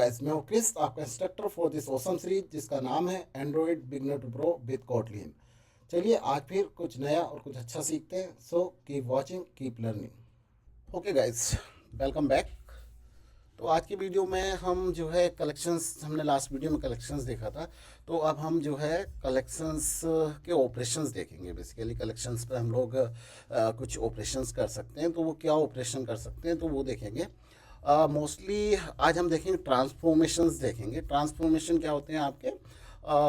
Guys, मैं हूँ Chris, आपका instructor for this awesome series जिसका नाम है Android beginner to pro with Kotlin. चलिए आज फिर कुछ नया और कुछ अच्छा सीखते हैं। So keep watching, keep learning. Okay guys, welcome back. तो आज की वीडियो में हम जो है कलेक्शंस, हमने लास्ट वीडियो में कलेक्शंस देखा था, तो अब हम जो है कलेक्शंस के ऑपरेशंस देखेंगे। बेसिकली कलेक्शंस पे हम लोग कुछ ऑपरेशंस कर सकते हैं, तो वो क्या ऑपरेशन कर सकते हैं तो वो देखेंगे। मोस्टली आज हम देखेंगे ट्रांसफॉर्मेशंस देखेंगे। ट्रांसफॉर्मेशन क्या होते हैं आपके,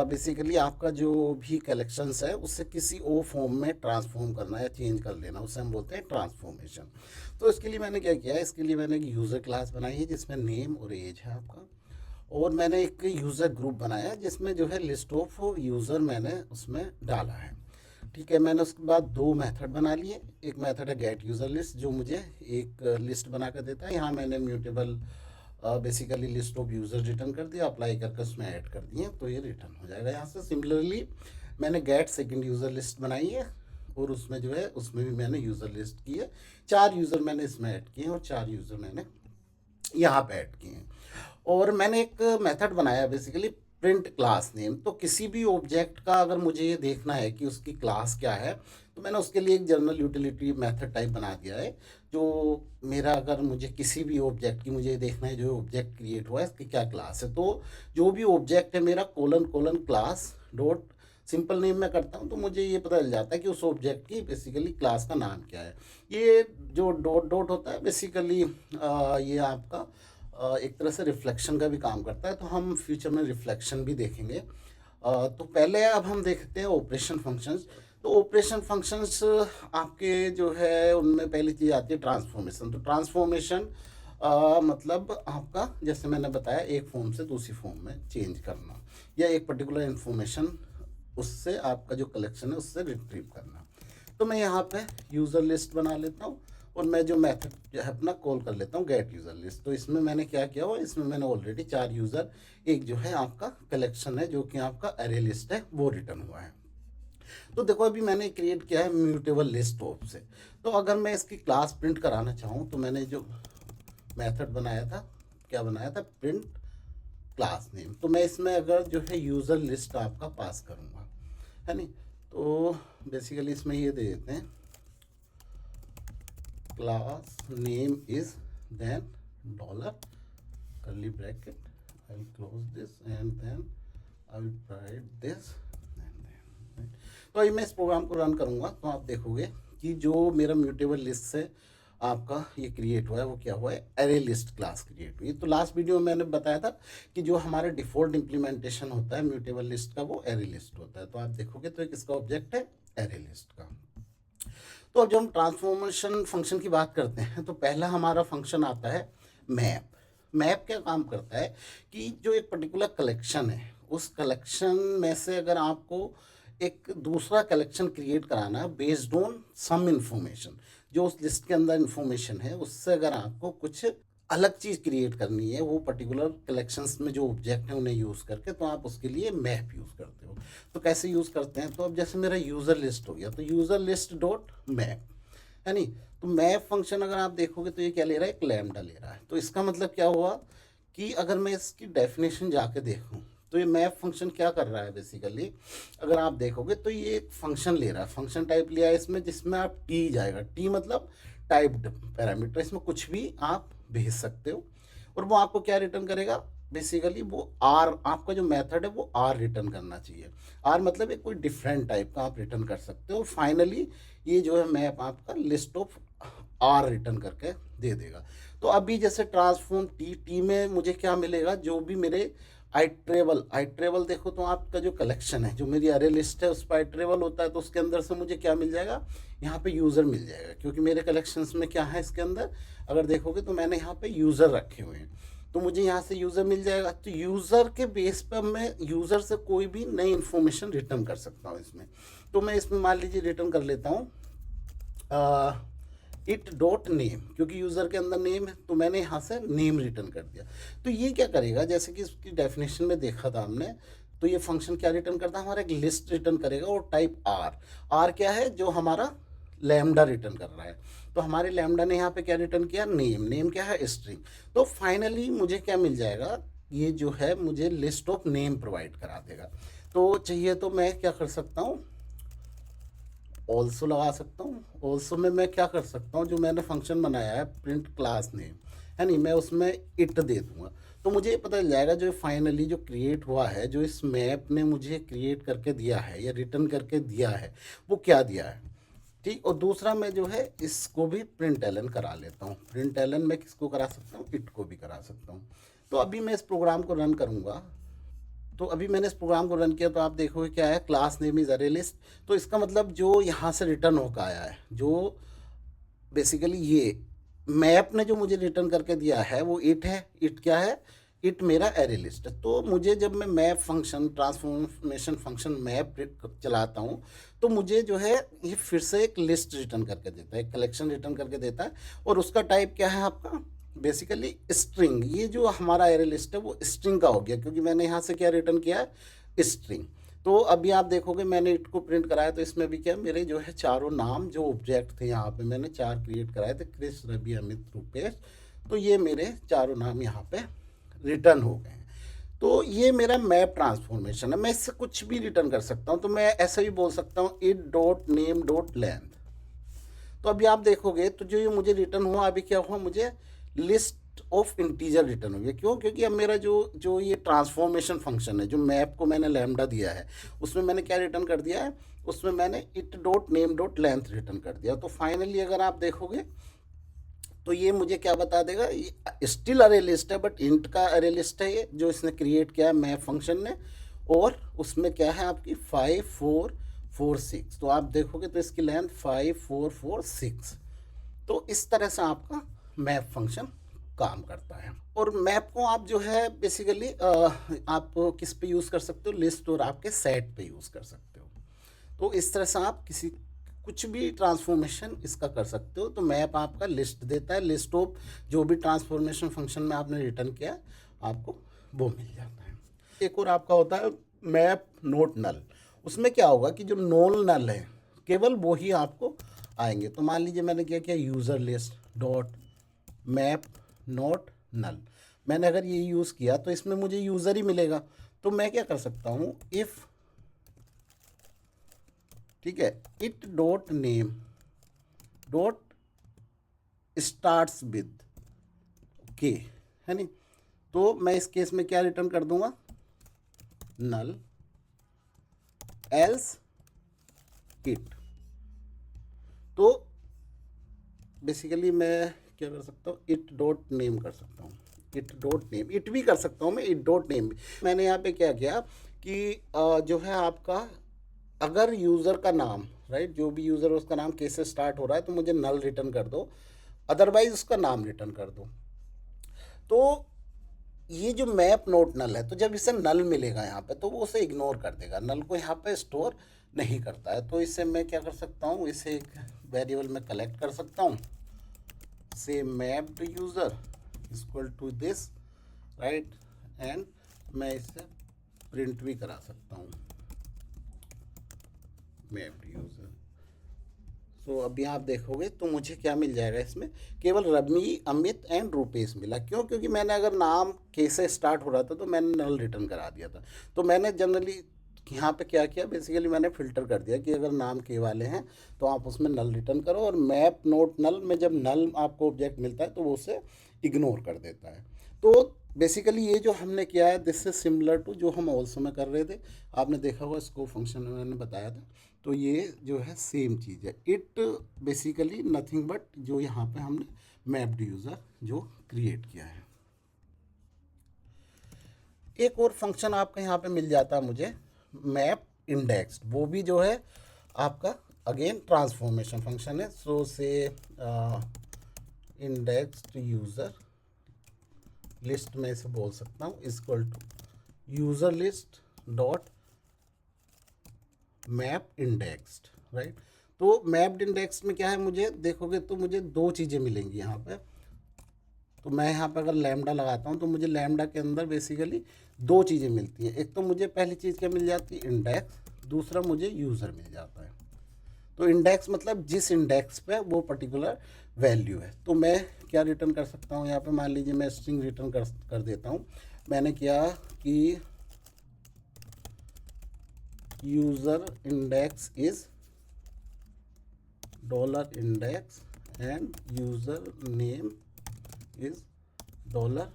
बेसिकली आपका जो भी कलेक्शंस है उससे किसी और फॉर्म में ट्रांसफॉर्म करना या चेंज कर लेना, उसे हम बोलते हैं ट्रांसफॉर्मेशन। तो इसके लिए मैंने क्या किया है, इसके लिए मैंने एक यूज़र क्लास बनाई है जिसमें नेम और एज है आपका, और मैंने एक यूज़र ग्रुप बनाया है जिसमें जो है लिस्ट ऑफ यूज़र मैंने उसमें डाला है। ठीक है, मैंने उसके बाद दो मेथड बना लिए। एक मेथड है गेट यूज़र लिस्ट जो मुझे एक लिस्ट बना कर देता है। यहाँ मैंने mutable basically list of user return कर दिया, अप्लाई करके उसमें ऐड कर दिए तो ये रिटर्न हो जाएगा यहाँ से। सिमिलरली मैंने गेट सेकंड यूज़र लिस्ट बनाई है और उसमें जो है उसमें भी मैंने यूज़र लिस्ट की है। 4 यूज़र मैंने इसमें ऐड किए हैं और 4 यूज़र मैंने यहाँ पे ऐड किए हैं। और मैंने एक मेथड बनाया बेसिकली प्रिंट क्लास नेम। तो किसी भी ऑब्जेक्ट का अगर मुझे ये देखना है कि उसकी क्लास क्या है, तो मैंने उसके लिए एक जनरल यूटिलिटी मेथड टाइप बना दिया है। जो मेरा, अगर मुझे किसी भी ऑब्जेक्ट की मुझे देखना है जो ऑब्जेक्ट क्रिएट हुआ है इसकी क्या क्लास है, तो जो भी ऑब्जेक्ट है मेरा colon colon class dot simple name में करता हूँ तो मुझे ये पता चल जाता है कि उस ऑब्जेक्ट की बेसिकली क्लास का नाम क्या है। ये जो डॉट डॉट होता है बेसिकली ये आपका एक तरह से रिफ्लेक्शन का भी काम करता है, तो हम फ्यूचर में रिफ्लेक्शन भी देखेंगे। तो पहले अब हम देखते हैं ऑपरेशन फंक्शंस। तो ऑपरेशन फंक्शंस आपके जो है उनमें पहली चीज़ आती है ट्रांसफॉर्मेशन। तो ट्रांसफॉर्मेशन मतलब आपका, जैसे मैंने बताया, एक फॉर्म से दूसरी फॉर्म में चेंज करना या एक पर्टिकुलर इन्फॉर्मेशन उससे आपका जो कलेक्शन है उससे रिट्रीव करना। तो मैं यहाँ पे यूज़र लिस्ट बना लेता हूँ और मैं जो मेथड जो है अपना कॉल कर लेता हूँ गेट यूज़र लिस्ट। तो इसमें मैंने क्या किया हुआ, इसमें मैंने ऑलरेडी 4 यूज़र, एक जो है आपका कलेक्शन है जो कि आपका एरे लिस्ट है वो रिटर्न हुआ है। तो देखो अभी मैंने क्रिएट किया है म्यूटेबल लिस्ट ऑफ से। तो अगर मैं इसकी क्लास प्रिंट कराना चाहूँ तो मैंने जो मेथड बनाया था, क्या बनाया था, प्रिंट क्लास नेम। तो मैं इसमें अगर जो है यूज़र लिस्ट आपका पास करूँगा, है नहीं, तो बेसिकली इसमें ये दे देते हैं class name is then dollar curly bracket, I will close this and then I will write this and then तो अभी मैं इस प्रोग्राम को रन करूँगा तो आप देखोगे कि जो मेरा म्यूटेबल लिस्ट से आपका ये क्रिएट हुआ है वो क्या हुआ है, एरे लिस्ट क्लास क्रिएट हुई। तो लास्ट वीडियो में मैंने बताया था कि जो हमारा डिफ़ॉल्ट इम्प्लीमेंटेशन होता है म्यूटेबल लिस्ट का वो एरे लिस्ट होता है। तो आप देखोगे तो एक इसका ऑब्जेक्ट है एरे लिस्ट का। तो अब जब हम ट्रांसफॉर्मेशन फंक्शन की बात करते हैं तो पहला हमारा फंक्शन आता है मैप। मैप क्या काम करता है कि जो एक पर्टिकुलर कलेक्शन है उस कलेक्शन में से अगर आपको एक दूसरा कलेक्शन क्रिएट कराना है बेस्ड ऑन सम इंफॉर्मेशन, जो उस लिस्ट के अंदर इंफॉर्मेशन है उससे अगर आपको कुछ अलग चीज़ क्रिएट करनी है वो पर्टिकुलर कलेक्शंस में जो ऑब्जेक्ट हैं उन्हें यूज़ करके, तो आप उसके लिए मैप यूज़ करते हो। तो कैसे यूज़ करते हैं, तो अब जैसे मेरा यूज़र लिस्ट हो गया तो यूज़र लिस्ट डॉट मैप, है नहीं। तो मैप फंक्शन अगर आप देखोगे तो ये क्या ले रहा है, एक लैम्डा ले रहा है। तो इसका मतलब क्या हुआ कि अगर मैं इसकी डेफिनेशन जाके देखूँ तो ये मैप फंक्शन क्या कर रहा है, बेसिकली अगर आप देखोगे तो ये एक फंक्शन ले रहा है, फंक्शन टाइप लिया है इसमें जिसमें आप टी जाएगा, टी मतलब टाइप्ड पैरामीटर, इसमें कुछ भी आप भेज सकते हो और वो आपको क्या रिटर्न करेगा, बेसिकली वो आर, आपका जो मेथड है वो आर रिटर्न करना चाहिए। आर मतलब एक कोई डिफरेंट टाइप का आप रिटर्न कर सकते हो। फाइनली ये जो है मैप आपका लिस्ट ऑफ आर रिटर्न करके दे देगा। तो अभी जैसे ट्रांसफॉर्म टी, टी में मुझे क्या मिलेगा, जो भी मेरे आइट्रेबल देखो तो आपका जो कलेक्शन है, जो मेरी अरे लिस्ट है उस पर आइट्रेबल होता है, तो उसके अंदर से मुझे क्या मिल जाएगा, यहाँ पे यूज़र मिल जाएगा, क्योंकि मेरे कलेक्शंस में क्या है इसके अंदर, अगर देखोगे तो मैंने यहाँ पे यूज़र रखे हुए हैं तो मुझे यहाँ से यूज़र मिल जाएगा। तो यूज़र के बेस पर मैं यूज़र से कोई भी नई इन्फॉर्मेशन रिटर्न कर सकता हूँ इसमें। तो मैं इसमें मान लीजिए रिटर्न कर लेता हूँ इट डॉट नेम, क्योंकि यूज़र के अंदर नेम है तो मैंने यहाँ से नेम रिटर्न कर दिया। तो ये क्या करेगा, जैसे कि इसकी डेफिनेशन में देखा था हमने, तो ये फंक्शन क्या रिटर्न करता है, हमारा एक लिस्ट रिटर्न करेगा और टाइप आर। आर क्या है, जो हमारा लैम्डा रिटर्न कर रहा है। तो हमारे लैम्डा ने यहाँ पे क्या रिटर्न किया, नेम। नेम क्या है, स्ट्रिंग। तो फाइनली मुझे क्या मिल जाएगा, ये जो है मुझे लिस्ट ऑफ नेम प्रोवाइड करा देगा। तो चाहिए तो मैं क्या कर सकता हूँ, ऑल्सो लगा सकता हूँ। ऑल्सो में मैं क्या कर सकता हूँ, जो मैंने फंक्शन बनाया है प्रिंट क्लास नेम, है नहीं, मैं उसमें इट दे दूँगा। तो मुझे ये पता चल जाएगा जो फाइनली जो क्रिएट हुआ है, जो इस मैप ने मुझे क्रिएट करके दिया है या रिटर्न करके दिया है, वो क्या दिया है। ठीक, और दूसरा मैं जो है इसको भी प्रिंट एलन करा लेता हूँ। प्रिंट एलन मैं किसको करा सकता हूँ, इट को भी करा सकता हूँ। तो अभी मैं इस प्रोग्राम को रन करूँगा। तो अभी मैंने इस प्रोग्राम को रन किया तो आप देखोगे क्या है, क्लास नेम इज़ अरे लिस्ट। तो इसका मतलब जो यहाँ से रिटर्न होकर आया है, जो बेसिकली ये मैप ने जो मुझे रिटर्न करके दिया है वो इट है। इट क्या है, इट मेरा एरे लिस्ट है। तो मुझे जब मैं map function, transformation function map चलाता हूँ, तो मुझे जो है ये फिर से एक लिस्ट रिटर्न करके देता है, एक कलेक्शन रिटर्न करके देता है। और उसका टाइप क्या है आपका, बेसिकली स्ट्रिंग। ये जो हमारा एरे लिस्ट है वो स्ट्रिंग का हो गया, क्योंकि मैंने यहाँ से क्या रिटर्न किया है, स्ट्रिंग। तो अभी आप देखोगे मैंने इट को प्रिंट कराया तो इसमें भी क्या, मेरे जो है चारों नाम जो ऑब्जेक्ट थे यहाँ पे मैंने 4 क्रिएट कराए थे, क्रिस, रवि, अमित, रुपेश। तो ये मेरे चारों नाम यहाँ पे रिटर्न हो गए। तो ये मेरा मैप ट्रांसफॉर्मेशन है। मैं इससे कुछ भी रिटर्न कर सकता हूँ। तो मैं ऐसे भी बोल सकता हूँ it dot name dot length. तो अभी आप देखोगे तो जो ये मुझे रिटर्न हुआ, अभी क्या हुआ, मुझे लिस्ट ऑफ इंटीजर रिटर्न हो गया। क्यों, क्योंकि अब मेरा जो जो ये ट्रांसफॉर्मेशन फंक्शन है, जो मैप को मैंने लैम्डा दिया है, उसमें मैंने क्या रिटर्न कर दिया है, उसमें मैंने it dot name dot length return कर दिया। तो फाइनली अगर आप देखोगे तो ये मुझे क्या बता देगा, ये स्टिल अरे लिस्ट है बट इंट का अरे लिस्ट है ये, जो इसने क्रिएट किया है मैप फंक्शन ने। और उसमें क्या है आपकी 5446। तो आप देखोगे तो इसकी लेंथ 5446। तो इस तरह से आपका मैप फंक्शन काम करता है। और मैप को आप जो है बेसिकली आप किस पे यूज़ कर सकते हो, लिस्ट और आपके सेट पे यूज़ कर सकते हो। तो इस तरह से आप किसी कुछ भी ट्रांसफॉर्मेशन इसका कर सकते हो। तो मैप आपका लिस्ट देता है, लिस्ट ऑफ जो भी ट्रांसफॉर्मेशन फंक्शन में आपने रिटर्न किया आपको वो मिल जाता है। एक और आपका होता है मैप नोट नल। उसमें क्या होगा कि जो नोल नल है केवल वो ही आपको आएंगे। तो मान लीजिए मैंने क्या किया, user list dot map note null, मैंने अगर ये यूज़ किया तो इसमें मुझे यूज़र ही मिलेगा। तो मैं क्या कर सकता हूँ, इफ़, ठीक है, it dot name dot starts with के, है नहीं। तो मैं इस केस में क्या रिटर्न कर दूंगा, नल एल्स इट। तो बेसिकली मैं क्या कर सकता हूँ, इट डॉट नेम कर सकता हूँ, इट डॉट नेम, इट भी कर सकता हूँ मैं, इट डॉट नेम भी। मैंने यहाँ पे क्या किया कि जो है आपका अगर यूज़र का नाम, राइट, जो भी यूज़र उसका नाम के से स्टार्ट हो रहा है तो मुझे नल रिटर्न कर दो, अदरवाइज उसका नाम रिटर्न कर दो। तो ये जो मैप नोट नल है, तो जब इसे नल मिलेगा यहाँ पे तो वो उसे इग्नोर कर देगा, नल को यहाँ पे स्टोर नहीं करता है। तो इससे मैं क्या कर सकता हूँ, इसे एक वेरिएबल में कलेक्ट कर सकता हूँ, से mapped user equal to this, right, and मैं इसे प्रिंट भी करा सकता हूँ मैप्ड यूज़र। सो अभी आप देखोगे तो मुझे क्या मिल जाएगा, इसमें केवल रवि, अमित एंड रुपेश मिला। क्यों, क्योंकि मैंने अगर नाम के से स्टार्ट हो रहा था तो मैंने नल रिटर्न करा दिया था। तो मैंने जनरली यहाँ पे क्या किया, बेसिकली मैंने फ़िल्टर कर दिया कि अगर नाम के वाले हैं तो आप उसमें नल रिटर्न करो, और मैप नोट नल में जब नल आपको ऑब्जेक्ट मिलता है तो वो उसे इग्नोर कर देता है। तो बेसिकली ये जो हमने किया है दिस इज सिमिलर टू जो हम ऑल्सो में कर रहे थे, आपने देखा होगा स्कोप फंक्शन में मैंने बताया था। तो ये जो है सेम चीज़ है, इट बेसिकली नथिंग बट जो यहाँ पे हमने मैप्ड यूज़र जो क्रिएट किया है। एक और फंक्शन आपका यहाँ पे मिल जाता है मुझे, मैप इंडेक्स, वो भी जो है आपका अगेन ट्रांसफॉर्मेशन फंक्शन है। सो से इंडेक्स्ड यूज़र लिस्ट में इसे बोल सकता हूँ equal to user list dot map indexed, right. तो मैप्ड इंडेक्स में क्या है, मुझे देखोगे तो मुझे दो चीज़ें मिलेंगी यहाँ पे। तो मैं यहाँ पे अगर लैम्डा लगाता हूँ तो मुझे लैम्डा के अंदर बेसिकली दो चीज़ें मिलती हैं। एक तो मुझे पहली चीज़ क्या मिल जाती है, इंडेक्स, दूसरा मुझे यूज़र मिल जाता है। तो इंडेक्स मतलब जिस इंडेक्स पे वो पर्टिकुलर वैल्यू है। तो मैं क्या रिटर्न कर सकता हूँ यहाँ पे, मान लीजिए मैं स्ट्रिंग रिटर्न कर देता हूँ मैंने किया कि user index is dollar index end user name is dollar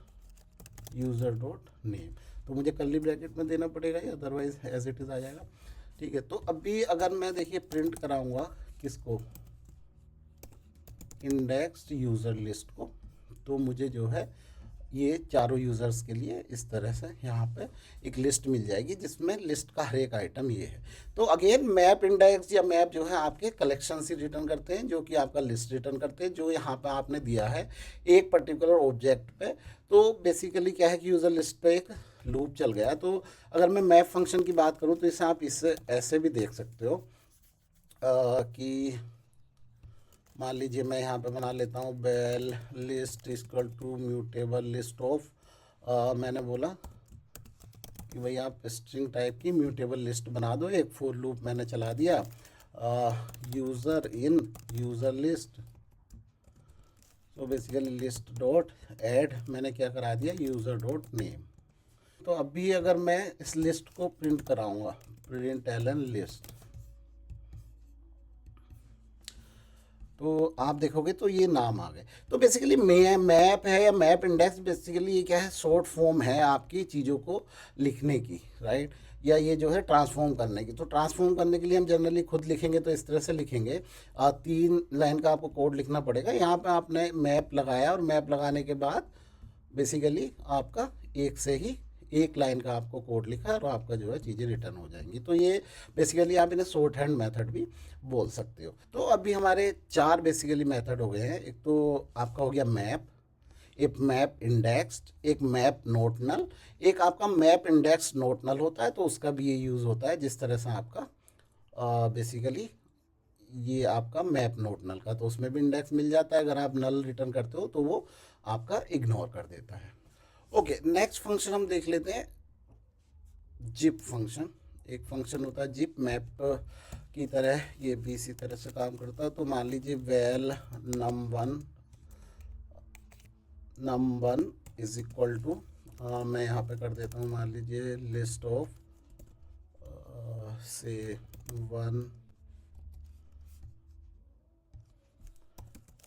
user dot name. तो मुझे कर्ली ब्रैकेट में देना पड़ेगा या अदरवाइज एज इट इज़ आ जाएगा। ठीक है, तो अभी अगर मैं देखिए प्रिंट कराऊंगा किसको, इंडेक्स्ड यूज़र लिस्ट को, तो मुझे जो है ये चारों यूज़र्स के लिए इस तरह से यहाँ पे एक लिस्ट मिल जाएगी जिसमें लिस्ट का हर एक आइटम ये है। तो अगेन मैप इंडेक्स या मैप जो है आपके कलेक्शन से रिटर्न करते हैं, जो कि आपका लिस्ट रिटर्न करते हैं जो यहाँ पे आपने दिया है एक पर्टिकुलर ऑब्जेक्ट पे। तो बेसिकली क्या है कि यूज़र लिस्ट पे एक लूप चल गया। तो अगर मैं मैप फंक्शन की बात करूँ तो इसे आप इससे ऐसे भी देख सकते हो कि मान लीजिए मैं यहाँ पे बना लेता हूँ val list equal to mutable list of, मैंने बोला कि भाई आप स्ट्रिंग टाइप की म्यूटेबल लिस्ट बना दो। एक फॉर लूप मैंने चला दिया, यूज़र इन यूज़र लिस्ट, तो बेसिकली लिस्ट डॉट ऐड मैंने क्या करा दिया, यूज़र डॉट नेम। तो अभी अगर मैं इस लिस्ट को प्रिंट कराऊंगा, प्रिंट एलन लिस्ट, तो आप देखोगे तो ये नाम आ गए। तो बेसिकली मैप है या मैप इंडेक्स, बेसिकली ये क्या है, शॉर्ट फॉर्म है आपकी चीज़ों को लिखने की, राइट, या ये जो है ट्रांसफॉर्म करने की। तो ट्रांसफॉर्म करने के लिए हम जनरली खुद लिखेंगे तो इस तरह से लिखेंगे, 3 लाइन का आपको कोड लिखना पड़ेगा। यहाँ पे आपने मैप लगाया और मैप लगाने के बाद बेसिकली आपका एक से ही एक लाइन का आपको कोड लिखा है और आपका जो है चीज़ें रिटर्न हो जाएंगी। तो ये बेसिकली आप इन्हें शॉर्ट हैंड मेथड भी बोल सकते हो। तो अभी हमारे 4 बेसिकली मेथड हो गए हैं। एक तो आपका हो गया मैप, एक मैप इंडेक्स्ड, एक मैप नोटनल, एक आपका मैप इंडेक्स नोटनल होता है तो उसका भी ये यूज़ होता है जिस तरह से आपका बेसिकली ये आपका मैप नोटनल का, तो उसमें भी इंडेक्स मिल जाता है। अगर आप नल रिटर्न करते हो तो वो आपका इग्नोर कर देता है। ओके, नेक्स्ट फंक्शन हम देख लेते हैं, जिप फंक्शन। एक फंक्शन होता है जिप, मैप की तरह ये भी इसी तरह से काम करता है। तो मान लीजिए well num1 is equal to, मैं यहाँ पे कर देता हूँ मान लीजिए लिस्ट ऑफ से 1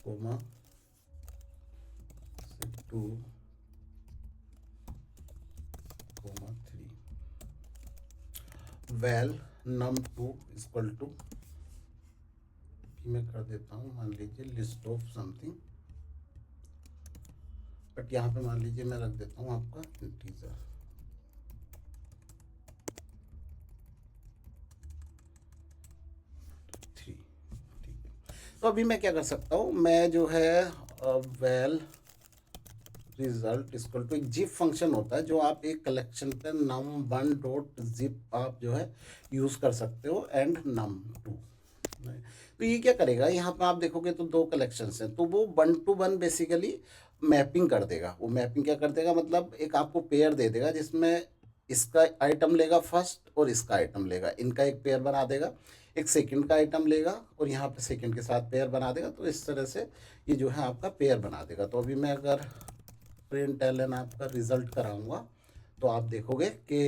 comma 2 comma 3, val num2 equal to, मैं कर देता हूँ मान लीजिए लिस्ट ऑफ समथिंग, बट यहाँ पे मान लीजिए मैं रख देता हूँ आपका इंटीजर। ठीक है, तो अभी मैं क्या कर सकता हूँ, मैं जो है वेल रिजल्ट इक्वल टू, एक जिप फंक्शन होता है जो आप एक कलेक्शन पे num1 डॉट जिप आप जो है यूज़ कर सकते हो एंड num2। तो ये क्या करेगा, यहाँ पे आप देखोगे तो 2 कलेक्शंस हैं, तो वो 1 to 1 बेसिकली मैपिंग कर देगा। वो मैपिंग क्या कर देगा, मतलब एक आपको पेयर दे देगा जिसमें इसका आइटम लेगा फर्स्ट और इसका आइटम लेगा, इनका एक पेयर बना देगा, एक सेकंड का आइटम लेगा और यहाँ पे सेकंड के साथ पेयर बना देगा। तो इस तरह से ये जो है आपका पेयर बना देगा। तो अभी मैं अगर प्रिंट एलन आपका रिजल्ट कराऊंगा तो आप देखोगे कि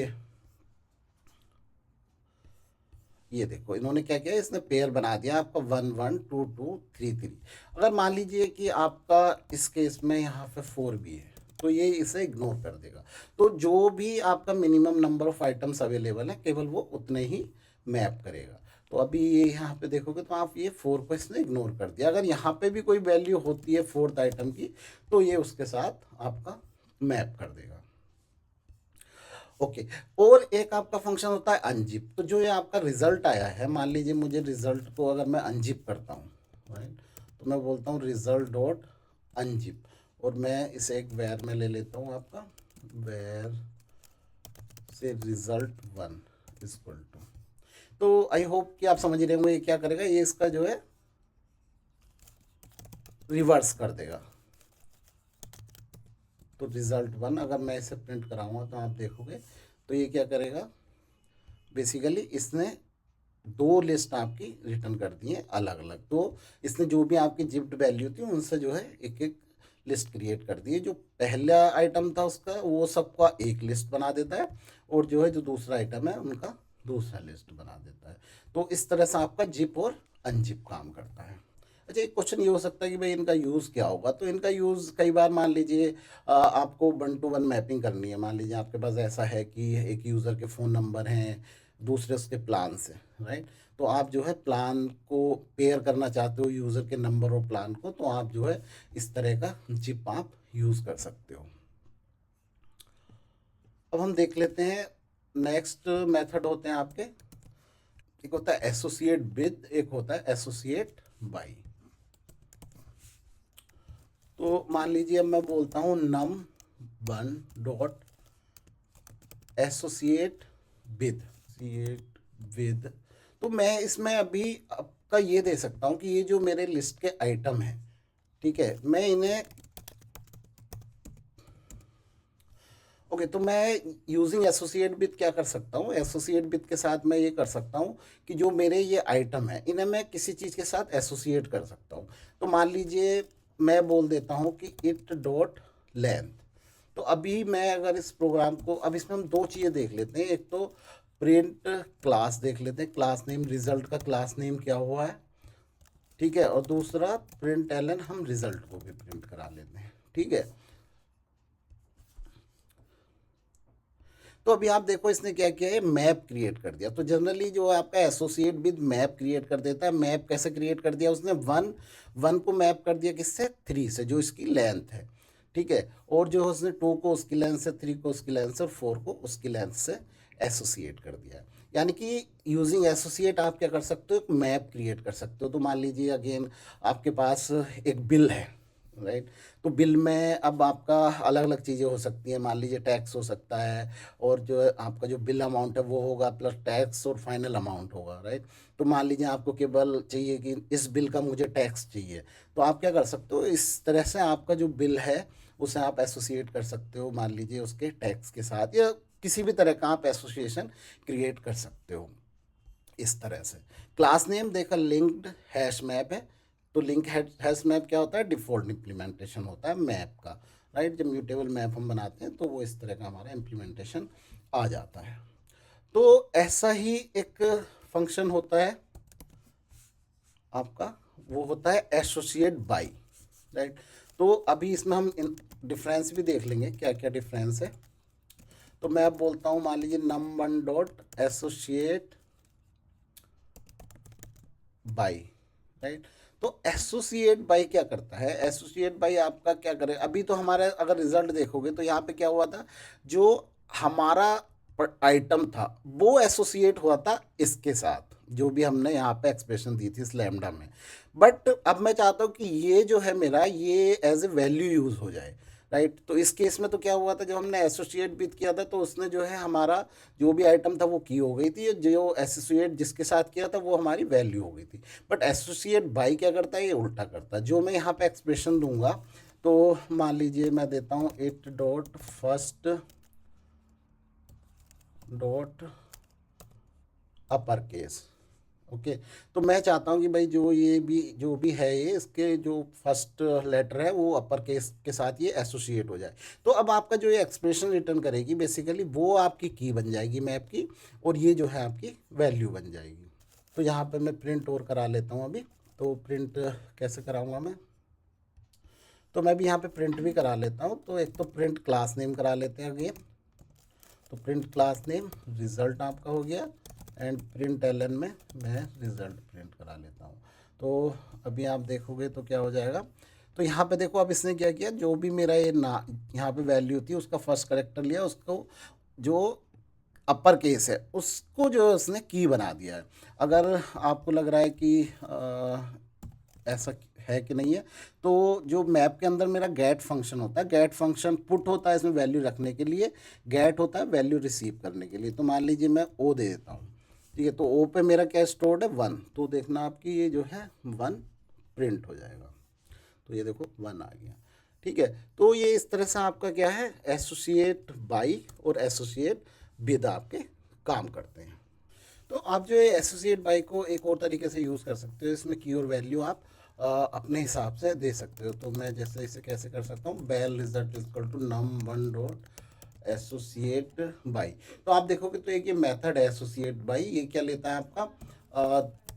ये देखो इन्होंने क्या किया, इसने पेयर बना दिया आपका 1 1 2 2 3 3। अगर मान लीजिए कि आपका इस केस में यहाँ पे 4 भी है तो ये इसे इग्नोर कर देगा। तो जो भी आपका minimum number of items available है केवल वो उतने ही मैप करेगा। तो अभी ये यहाँ पे देखोगे तो आप ये 4 को इसने इग्नोर कर दिया। अगर यहाँ पे भी कोई वैल्यू होती है 4th आइटम की तो ये उसके साथ आपका मैप कर देगा। ओके, और एक आपका फंक्शन होता है अनजिप। तो जो ये आपका रिजल्ट आया है, मान लीजिए मुझे रिजल्ट को अगर मैं अनजिप करता हूँ, राइट, तो मैं बोलता हूँ रिजल्ट डॉट अनजिप और मैं इसे एक वेर में ले लेता हूँ आपका वेर से रिजल्ट 1 इक्वल टू। तो आई होप कि आप समझ रहे होंगे ये क्या करेगा, ये इसका जो है रिवर्स कर देगा। तो रिजल्ट 1 अगर मैं इसे प्रिंट कराऊंगा तो आप देखोगे तो ये क्या करेगा, बेसिकली इसने 2 लिस्ट आपकी रिटर्न कर दी है अलग अलग। तो इसने जो भी आपकी जिप्ड वैल्यू थी उनसे जो है एक एक लिस्ट क्रिएट कर दी है। जो पहला आइटम था उसका वो सबका एक लिस्ट बना देता है, और जो है जो दूसरा आइटम है उनका दूसरा लिस्ट बना देता है। तो इस तरह से आपका जिप और अनजिप काम करता है। अच्छा, एक क्वेश्चन ये हो सकता है कि भाई इनका यूज़ क्या होगा। तो इनका यूज़ कई बार मान लीजिए आपको 1 to 1 मैपिंग करनी है। मान लीजिए आपके पास ऐसा है कि एक यूज़र के फ़ोन नंबर हैं, दूसरे उसके प्लान से, राइट। तो आप जो है प्लान को पेयर करना चाहते हो यूज़र के नंबर और प्लान को, तो आप जो है इस तरह का जिप आप यूज़ कर सकते हो। अब हम देख लेते हैं नेक्स्ट मेथड होते हैं आपके। एक होता है एसोसिएट विद, एक होता है एसोसिएट बाई। तो मान लीजिए अब मैं बोलता हूँ num1 डॉट एसोसिएट विद, तो मैं इसमें अभी आपका ये दे सकता हूँ कि ये जो मेरे लिस्ट के आइटम हैं, ठीक है, मैं इन्हें ओके तो मैं यूजिंग एसोसिएट विद क्या कर सकता हूँ, एसोसिएट विद के साथ मैं ये कर सकता हूँ कि जो मेरे ये आइटम है इन्हें मैं किसी चीज़ के साथ एसोसिएट कर सकता हूँ। तो मान लीजिए मैं बोल देता हूँ कि इट डॉट लेंथ। तो अभी मैं अगर इस प्रोग्राम को, अब इसमें हम दो चीज़ें देख लेते हैं। एक तो प्रिंट क्लास देख लेते हैं, क्लास नेम, रिजल्ट का क्लास नेम क्या हुआ है, ठीक है, और दूसरा प्रिंट एलन, हम रिजल्ट को भी प्रिंट करा लेते हैं, ठीक है। तो अभी आप देखो इसने क्या किया है, मैप क्रिएट कर दिया। तो जनरली जो आपका एसोसिएट विद मैप क्रिएट कर देता है। मैप कैसे क्रिएट कर दिया उसने, 1 को मैप कर दिया किससे, 3 से, जो इसकी लेंथ है, ठीक है। और जो उसने 2 को उसकी लेंथ से, 3 को उसकी लेंथ से, और 4 को उसकी लेंथ से एसोसिएट कर दिया। यानी कि यूजिंग एसोसिएट आप क्या कर सकते हो, एक मैप क्रिएट कर सकते हो। तो मान लीजिए अगेन आपके पास एक बिल है, राइट। तो बिल में अब आपका अलग अलग चीज़ें हो सकती हैं। मान लीजिए टैक्स हो सकता है, और जो है आपका जो बिल अमाउंट है वो होगा प्लस टैक्स और फाइनल अमाउंट होगा, राइट। तो मान लीजिए आपको केवल चाहिए कि इस बिल का मुझे टैक्स चाहिए, तो आप क्या कर सकते हो, इस तरह से आपका जो बिल है उसे आप एसोसिएट कर सकते हो, मान लीजिए उसके टैक्स के साथ, या किसी भी तरह का आप एसोसिएशन क्रिएट कर सकते हो इस तरह से। क्लास नेम देखा लिंक्ड हैश मैप है। तो लिंक हैश मैप क्या होता है, डिफ़ॉल्ट इम्प्लीमेंटेशन होता है मैप का, राइट। जब म्यूटेबल मैप हम बनाते हैं तो वो इस तरह का हमारा इम्प्लीमेंटेशन आ जाता है। तो ऐसा ही एक फंक्शन होता है आपका, वो होता है एसोसिएट बाई, राइट। तो अभी इसमें हम डिफरेंस भी देख लेंगे क्या क्या डिफरेंस है। तो मैं अब बोलता हूँ, मान लीजिए num1 dot associate by, right. तो एसोसिएट बाई क्या करता है, एसोसिएट बाई आपका क्या करे, अभी तो हमारा अगर रिजल्ट देखोगे तो यहाँ पे क्या हुआ था, जो हमारा आइटम था वो एसोसिएट हुआ था इसके साथ, जो भी हमने यहाँ पे एक्सप्रेशन दी थी इस लैम्डा में। बट अब मैं चाहता हूँ कि ये जो है मेरा, ये एज ए वैल्यू यूज़ हो जाए, राइट। तो इस केस में तो क्या हुआ था, जब हमने एसोसिएट विद किया था तो उसने जो है हमारा जो भी आइटम था वो की हो गई थी, जो एसोसिएट जिसके साथ किया था वो हमारी वैल्यू हो गई थी। बट एसोसिएट बाई क्या करता है, ये उल्टा करता है। जो मैं यहाँ पे एक्सप्रेशन दूंगा, तो मान लीजिए मैं देता हूँ it dot first dot upper case, okay. तो मैं चाहता हूँ कि भाई जो भी है ये, इसके जो फर्स्ट लेटर है वो अपर केस के साथ ये एसोसिएट हो जाए। तो अब आपका जो ये एक्सप्रेशन रिटर्न करेगी बेसिकली वो आपकी की बन जाएगी मैप की, और ये जो है आपकी वैल्यू बन जाएगी। तो यहाँ पे मैं प्रिंट और करा लेता हूँ अभी। तो प्रिंट कैसे कराऊंगा मैं, तो मैं भी यहाँ पे प्रिंट भी करा लेता हूँ। तो एक तो प्रिंट क्लास नेम करा लेते हैं अगेन। तो प्रिंट क्लास नेम रिज़ल्ट आपका हो गया, एंड प्रिंट एलन में मैं रिज़ल्ट प्रिंट करा लेता हूँ। तो अभी आप देखोगे तो क्या हो जाएगा, तो यहाँ पे देखो अब इसने क्या किया, जो भी मेरा ये ना यहाँ पे वैल्यू थी उसका फर्स्ट करेक्टर लिया, उसको जो अपर केस है उसको जो है उसने की बना दिया है। अगर आपको लग रहा है कि ऐसा है कि नहीं है, तो जो मैप के अंदर मेरा गेट फंक्शन होता है, गेट फंक्शन पुट होता है इसमें वैल्यू रखने के लिए, गेट होता है वैल्यू रिसीव करने के लिए। तो मान लीजिए मैं ओ दे देता हूँ, ठीक है। तो ओ पे मेरा क्या स्टोर्ड है, 1। तो देखना आपकी ये जो है 1 प्रिंट हो जाएगा। तो ये देखो 1 आ गया, ठीक है। तो ये इस तरह से आपका क्या है, एसोसिएट बाई और एसोसिएट विद आपके काम करते हैं। तो आप जो है एसोसिएट बाई को एक और तरीके से यूज़ कर सकते हो, इसमें की और वैल्यू आप अपने हिसाब से दे सकते हो। तो मैं जैसे इसे कैसे कर सकता हूँ, val result equal to num1 dot associate by. तो आप देखोगे तो एक ये मेथड है एसोसिएट बाई, ये क्या लेता है आपका,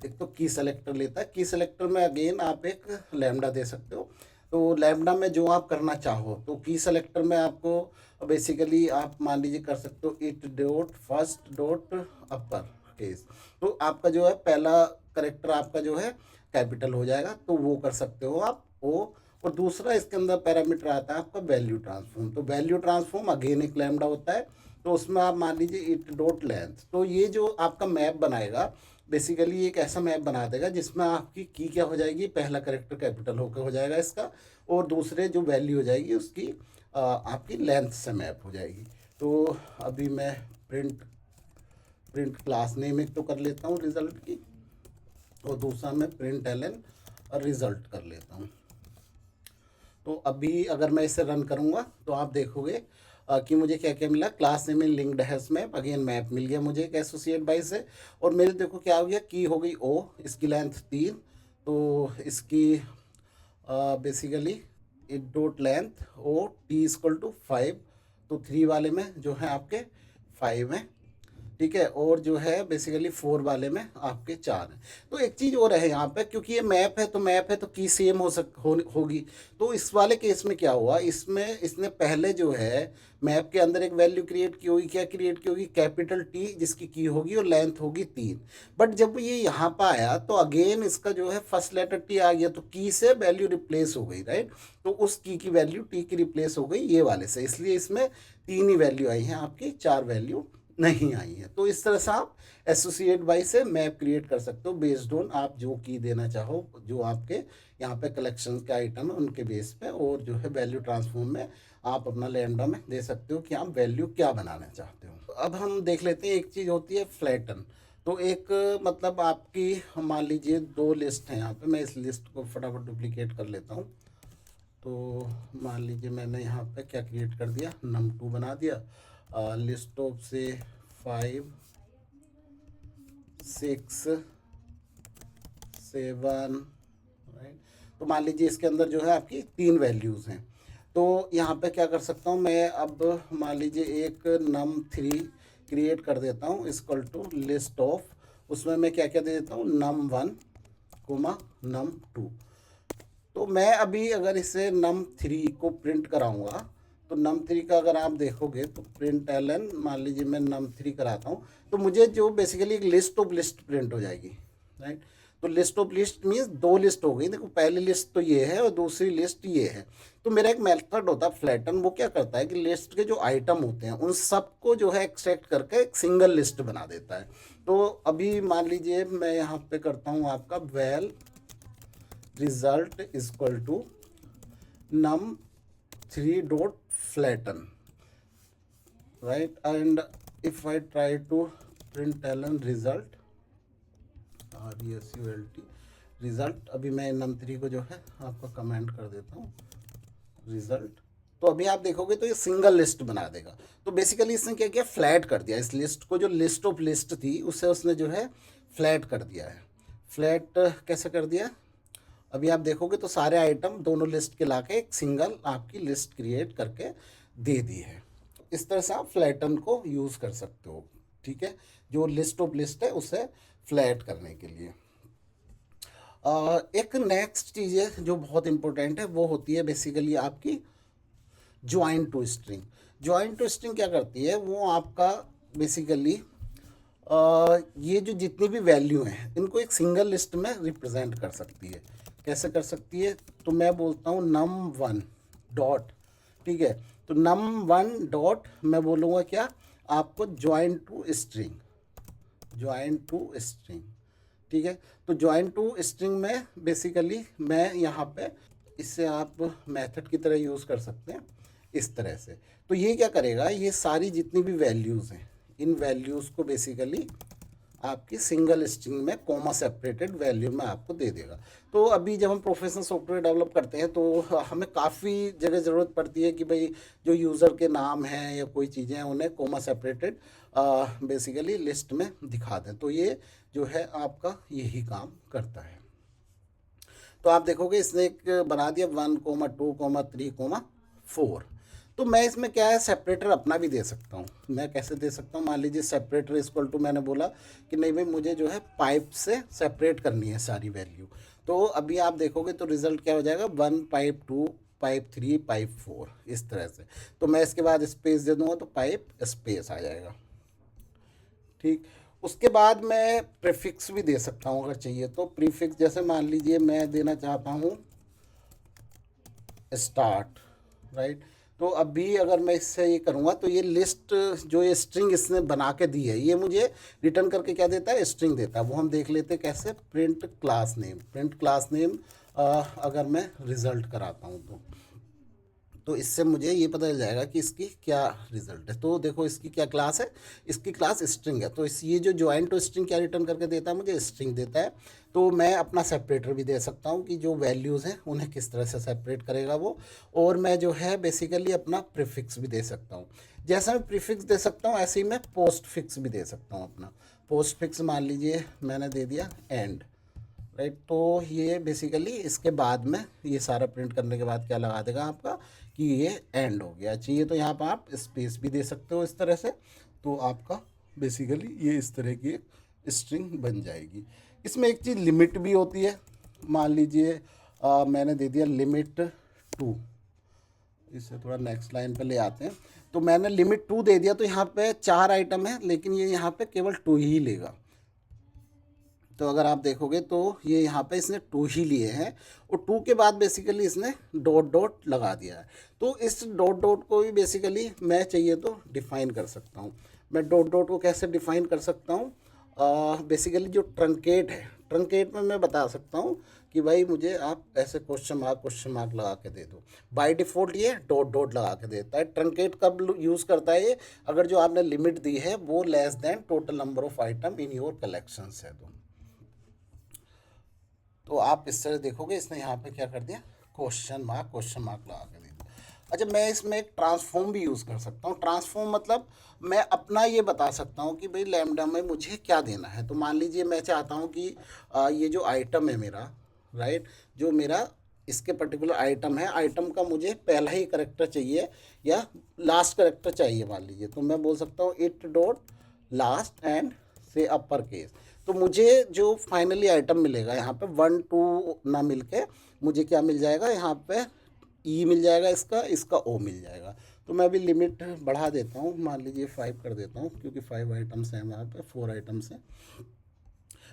एक तो की सेलेक्टर लेता है। की सेलेक्टर में अगेन आप एक लैम्डा दे सकते हो। तो लैम्डा में जो आप करना चाहो, तो की सेलेक्टर में आपको बेसिकली आप मान लीजिए कर सकते हो it dot first dot upper case. तो आपका जो है पहला करेक्टर आपका जो है कैपिटल हो जाएगा, तो वो कर सकते हो आप वो। और दूसरा इसके अंदर पैरामीटर आता है आपका वैल्यू ट्रांसफॉर्म। तो वैल्यू ट्रांसफॉर्म अगेन एक लैम्डा होता है, तो उसमें आप मान लीजिए इट डॉट लेंथ। तो ये जो आपका मैप बनाएगा बेसिकली एक ऐसा मैप बना देगा जिसमें आपकी की क्या हो जाएगी, पहला करेक्टर कैपिटल होकर हो जाएगा इसका, और दूसरे जो वैल्यू हो जाएगी उसकी आपकी लेंथ से मैप हो जाएगी। तो अभी मैं प्रिंट प्रिंट क्लास नेम एक तो कर लेता हूँ रिजल्ट की, और दूसरा मैं प्रिंट एलन और रिजल्ट कर लेता हूँ। तो अभी अगर मैं इसे रन करूँगा तो आप देखोगे कि मुझे क्या क्या मिला। क्लास नेम में linked hash map, again map मिल गया मुझे एक एसोसिएट बाई से। और मेरे देखो क्या हो गया, की हो गई ओ, इसकी लेंथ 3, तो इसकी basically it dot length O T equal to 5। तो 3 वाले में जो है आपके 5 हैं, ठीक है, और जो है बेसिकली 4 वाले में आपके 4 हैं। तो एक चीज़ और है यहाँ पे, क्योंकि ये मैप है तो की सेम होगी। तो इस वाले केस में क्या हुआ, इसमें इसने पहले जो है मैप के अंदर एक वैल्यू क्रिएट की होगी, क्या क्रिएट की होगी, कैपिटल टी जिसकी की होगी और लेंथ होगी 3। बट जब ये यहाँ पर आया तो अगेन इसका जो है फर्स्ट लेटर टी आ गया, तो की से वैल्यू रिप्लेस हो गई, राइट। तो उस की वैल्यू टी की रिप्लेस हो गई ये वाले से, इसलिए इसमें 3 ही वैल्यू आई हैं, आपकी 4 वैल्यू नहीं आई है। तो इस तरह से आप एसोसिएट बाई से मैप क्रिएट कर सकते हो बेस्ड ऑन आप जो की देना चाहो, जो आपके यहाँ पे कलेक्शन के आइटम है उनके बेस पे। और जो है वैल्यू ट्रांसफॉर्म में आप अपना लैम्डा में दे सकते हो कि आप वैल्यू क्या बनाना चाहते हो। अब हम देख लेते हैं, एक चीज़ होती है फ्लैटन। तो एक मतलब आपकी मान लीजिए 2 लिस्ट हैं यहाँ पे, मैं इस लिस्ट को फटाफट डुप्लीकेट कर लेता हूँ। तो मान लीजिए मैंने यहाँ पे क्या क्रिएट कर दिया, num2 बना दिया, लिस्ट ऑफ से 5 6 7, राइट। तो मान लीजिए इसके अंदर जो है आपकी 3 वैल्यूज़ हैं। तो यहाँ पे क्या कर सकता हूँ मैं, अब मान लीजिए एक num3 क्रिएट कर देता हूँ इक्वल टू लिस्ट ऑफ, उसमें मैं क्या क्या दे देता हूँ, num1 num2। तो मैं अभी अगर इसे num3 को प्रिंट कराऊंगा, तो num3 का अगर आप देखोगे तो प्रिंट एलन, मान लीजिए मैं num3 कराता हूँ, तो मुझे जो बेसिकली एक लिस्ट ऑफ लिस्ट प्रिंट हो जाएगी, राइट। तो list of list means 2 list हो गई। देखो पहली लिस्ट तो ये है और दूसरी लिस्ट ये है। तो मेरा एक मेथड होता है फ्लैटन, वो क्या करता है कि लिस्ट के जो आइटम होते हैं उन सबको जो है एक्सट्रैक्ट करके एक सिंगल लिस्ट बना देता है। तो अभी मान लीजिए मैं यहाँ पे करता हूँ आपका well result is equal to num3 dot flatten, right, and if I try to print ln result result result, अभी मैं num3 को जो है आपका कमेंट कर देता हूँ रिजल्ट। तो अभी आप देखोगे तो ये सिंगल लिस्ट बना देगा। तो बेसिकली इसने क्या किया, फ्लैट कर दिया इस लिस्ट को, जो लिस्ट ऑफ लिस्ट थी उसे उसने जो है फ्लैट कर दिया है। फ्लैट कैसे कर दिया, अभी आप देखोगे तो सारे आइटम दोनों लिस्ट के लाके एक सिंगल आपकी लिस्ट क्रिएट करके दे दी है। इस तरह से आप फ्लैटन को यूज़ कर सकते हो, ठीक है, जो लिस्ट ऑफ लिस्ट है उसे फ्लैट करने के लिए। एक नेक्स्ट चीज़ है जो बहुत इंपॉर्टेंट है, वो होती है बेसिकली आपकी join to string. Join to string क्या करती है, वो आपका बेसिकली ये जो जितनी भी वैल्यू हैं इनको एक सिंगल लिस्ट में रिप्रेजेंट कर सकती है। कैसे कर सकती है, तो मैं बोलता हूँ num1 डॉट, ठीक है, तो num1 डॉट मैं बोलूँगा क्या आपको, join to string, join to string, ठीक है। तो ज्वाइन टू स्ट्रिंग में बेसिकली मैं यहाँ पे इससे आप मेथड की तरह यूज़ कर सकते हैं इस तरह से। तो ये क्या करेगा, ये सारी जितनी भी वैल्यूज़ हैं इन वैल्यूज़ को बेसिकली आपकी सिंगल स्ट्रिंग में कॉमा सेपरेटेड वैल्यू में आपको दे देगा। तो अभी जब हम प्रोफेशनल सॉफ्टवेयर डेवलप करते हैं तो हमें काफ़ी जगह ज़रूरत पड़ती है कि भाई जो यूज़र के नाम हैं या कोई चीज़ें हैं उन्हें कॉमा सेपरेटेड बेसिकली लिस्ट में दिखा दें। तो ये जो है आपका यही काम करता है। तो आप देखोगे इसने एक बना दिया 1,2,3,4। तो मैं इसमें क्या है सेपरेटर अपना भी दे सकता हूँ। मैं कैसे दे सकता हूँ, मान लीजिए सेपरेटर इक्वल टू मैंने बोला कि नहीं भाई मुझे जो है पाइप से सेपरेट करनी है सारी वैल्यू। तो अभी आप देखोगे तो रिजल्ट क्या हो जाएगा, 1 पाइप 2 पाइप 3 पाइप 4 इस तरह से। तो मैं इसके बाद स्पेस दे दूँगा तो पाइप स्पेस आ जाएगा। ठीक, उसके बाद मैं प्रीफिक्स भी दे सकता हूँ अगर चाहिए तो। प्रीफिक्स जैसे मान लीजिए मैं देना चाहता हूँ स्टार्ट, राइट। तो अभी अगर मैं इससे ये करूँगा तो ये लिस्ट जो ये स्ट्रिंग इसने बना के दी है ये मुझे रिटर्न करके क्या देता है, स्ट्रिंग देता है। वो हम देख लेते हैं कैसे, print class name. Print class name अगर मैं रिजल्ट कराता हूँ तो इससे मुझे ये पता चल जाएगा कि इसकी क्या रिजल्ट है। तो देखो इसकी क्या क्लास है, इसकी क्लास स्ट्रिंग है। तो इस ये जो ज्वाइन टू स्ट्रिंग क्या रिटर्न करके देता है, मुझे स्ट्रिंग देता है। तो मैं अपना सेपरेटर भी दे सकता हूँ कि जो वैल्यूज़ हैं उन्हें किस तरह से सेपरेट करेगा वो। और मैं जो है बेसिकली अपना प्रीफिक्स भी दे सकता हूँ। जैसा मैं प्रीफिक्स दे सकता हूँ ऐसे ही मैं पोस्ट फिक्स भी दे सकता हूँ अपना। पोस्ट फिक्स मान लीजिए मैंने दे दिया एंड, राइट। तो ये बेसिकली इसके बाद में ये सारा प्रिंट करने के बाद क्या लगा देगा आपका कि ये एंड हो गया। चाहिए तो यहाँ पर आप स्पेस भी दे सकते हो इस तरह से। तो आपका बेसिकली ये इस तरह की एक स्ट्रिंग बन जाएगी। इसमें एक चीज़ लिमिट भी होती है। मान लीजिए मैंने दे दिया लिमिट 2, इसे थोड़ा नेक्स्ट लाइन पे ले आते हैं। तो मैंने लिमिट 2 दे दिया तो यहाँ पे 4 आइटम है लेकिन ये यहाँ पे केवल 2 ही लेगा। तो अगर आप देखोगे तो ये यहाँ पे इसने 2 ही लिए हैं और 2 के बाद बेसिकली इसने डॉट डॉट लगा दिया है। तो इस डॉट डॉट को भी बेसिकली मैं चाहिए तो डिफ़ाइन कर सकता हूँ। मैं डॉट डॉट को कैसे डिफ़ाइन कर सकता हूँ, बेसिकली जो ट्रंकेट है, ट्रंकेट में मैं बता सकता हूँ कि भाई मुझे आप ऐसे क्वेश्चन मार्क लगा के दे दो। बाय डिफ़ॉल्ट ये डॉट डॉट लगा के देता है। ट्रंकेट कब यूज़ करता है ये, अगर जो आपने लिमिट दी है वो less than total number of item in your collections है। तो आप इस तरह देखोगे इसने यहाँ पे क्या कर दिया, क्वेश्चन मार्क लगा के दे दिया। अच्छा, मैं इसमें एक ट्रांसफॉर्म भी यूज़ कर सकता हूँ। ट्रांसफॉर्म मतलब मैं अपना ये बता सकता हूँ कि भाई लैम्डा में मुझे क्या देना है। तो मान लीजिए मैं चाहता हूँ कि ये जो आइटम है मेरा, राइट, जो मेरा इसके पर्टिकुलर आइटम है, आइटम का मुझे पहला ही करेक्टर चाहिए या लास्ट करेक्टर चाहिए मान लीजिए। तो मैं बोल सकता हूँ इट डॉट लास्ट एंड से अपर केस। तो मुझे जो फाइनली आइटम मिलेगा यहाँ पे 1 2 ना मिल के मुझे क्या मिल जाएगा, यहाँ पे ई मिल जाएगा, इसका ओ मिल जाएगा। तो मैं अभी लिमिट बढ़ा देता हूँ, मान लीजिए 5 कर देता हूँ क्योंकि 5 आइटम्स हैं वहाँ पे, 4 आइटम्स हैं।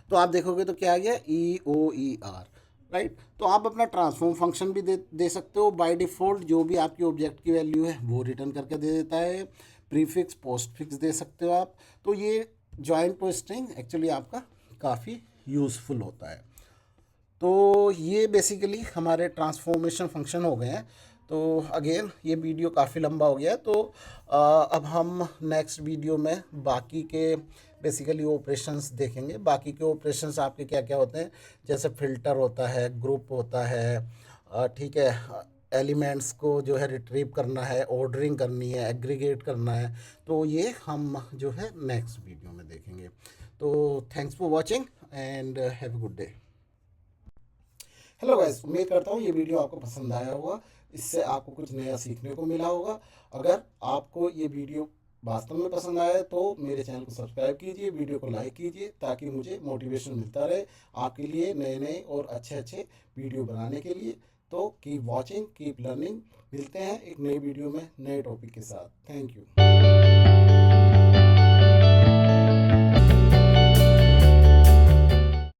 तो आप देखोगे तो क्या आ गया, ई ओ ई आर, राइट। तो आप अपना ट्रांसफॉर्म फंक्शन भी दे सकते हो। बाय डिफ़ॉल्ट जो भी आपकी ऑब्जेक्ट की वैल्यू है वो रिटर्न करके दे देता है। प्रीफिक्स पोस्ट फिक्स दे सकते हो आप। तो ये जॉइंट टू स्ट्रिंग एक्चुअली आपका काफ़ी यूज़फुल होता है। तो ये बेसिकली हमारे ट्रांसफॉर्मेशन फंक्शन हो गए हैं। तो अगेन ये वीडियो काफ़ी लंबा हो गया है, तो अब हम नेक्स्ट वीडियो में बाकी के बेसिकली ऑपरेशंस देखेंगे। बाकी के ऑपरेशंस आपके क्या क्या होते हैं, जैसे फ़िल्टर होता है, ग्रुप होता है, ठीक है, एलिमेंट्स को जो है रिट्रीव करना है, ऑर्डरिंग करनी है, एग्रीगेट करना है। तो ये हम जो है नेक्स्ट वीडियो में देखेंगे। तो thanks for watching and have a good day. Hello guys, उम्मीद करता हूँ ये वीडियो आपको पसंद आया होगा, इससे आपको कुछ नया सीखने को मिला होगा। अगर आपको ये वीडियो वास्तव में पसंद आया तो मेरे चैनल को सब्सक्राइब कीजिए, वीडियो को लाइक कीजिए ताकि मुझे मोटिवेशन मिलता रहे आपके लिए नए नए और अच्छे अच्छे वीडियो बनाने के लिए। तो कीप वॉचिंग, कीप लर्निंग। मिलते हैं एक नई वीडियो में नए टॉपिक के साथ। Thank you.